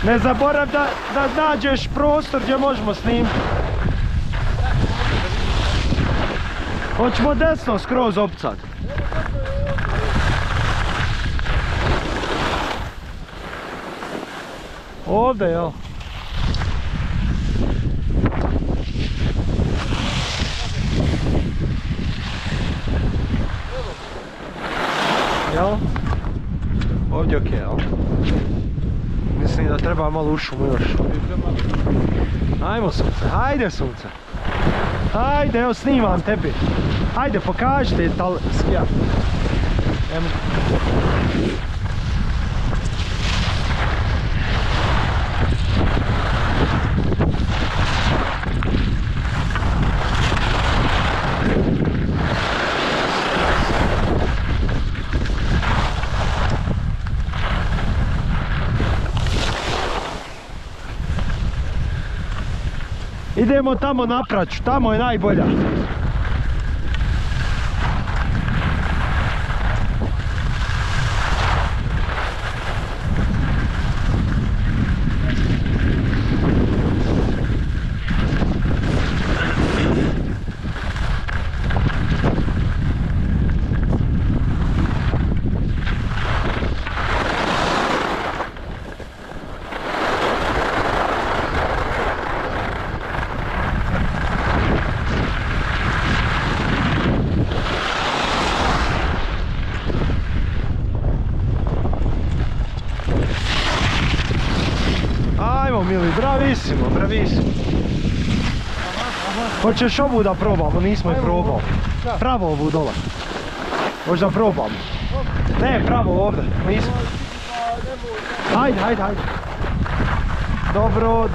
Ne zaborav da nađeš prostor gdje možemo snimiti. Hoćemo desno skroz opcat. Ovdje, jel? Jel? Ovdje okej, jel? Mislim da treba malo u šumu još. Ajmo sunce, hajde sunce. Hajde, evo snimam tebi. Hajde, pokažite skija. Idemo tamo na praću, tamo je najbolja. Mili, bravissimo, bravissimo. Hoćeš ovu da probamo, nismo je probali. Pravo ovu dole. Hoćeš da probamo? Ne, pravo ovdje, nismo. Hajde, hajde, hajde. Dobro.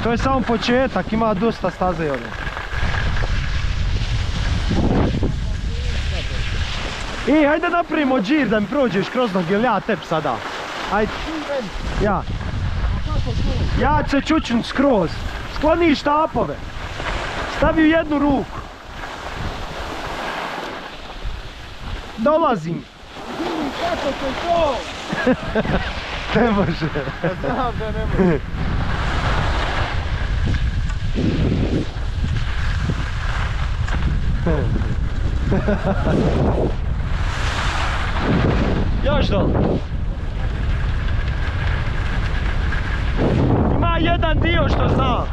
To je samo početak, ima dosta staze ovdje. I hajde napravimo džir da mi prođeš kroz noge, ili ja tep sada. Hajde. Ja. Ja ću se čučnut skroz. Skloni štapove. Stavi u jednu ruku. Dolazim. Kako se to? Ne može. Znam da ne može. Još dole. Ima jedan dio što znam.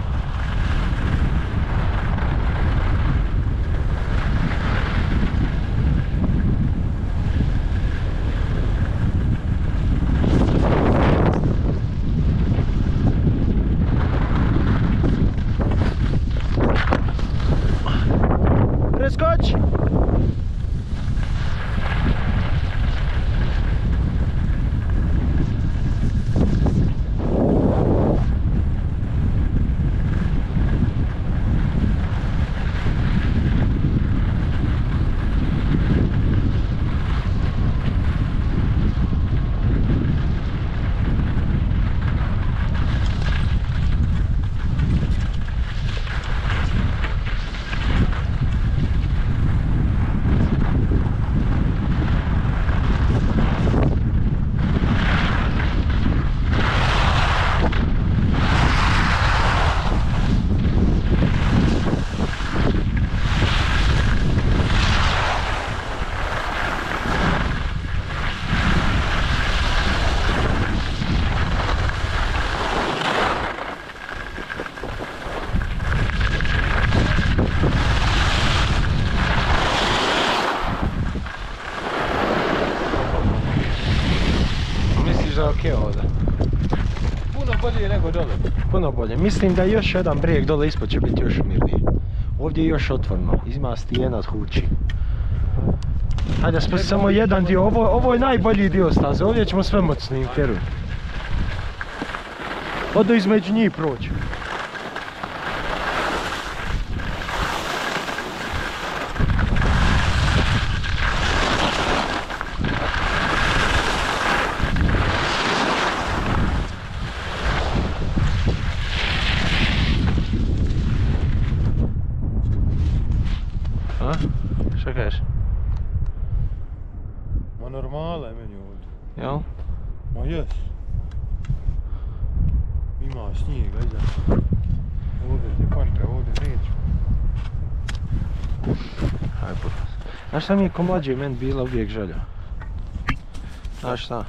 Preskoči. Ok ovdje. Puno bolje nego dole. Puno bolje. Mislim da još jedan brijeg dole ispod će biti još mirniji. Ovdje je još otvorno. Ima stijena huči. Hajde spusti samo jedan dio. Ovo je najbolji dio staze. Ovdje ćemo sve moći snimiti, vjerujem. Odo između njih proći. Šta kažeš? Ma normala je meni ovdje. Jel? Ma jes. Ima snijega iza. Ovdje ti kontra, ovdje neću. Znaš šta mi je ko mlađi meni bila uvijek želja? Znaš šta?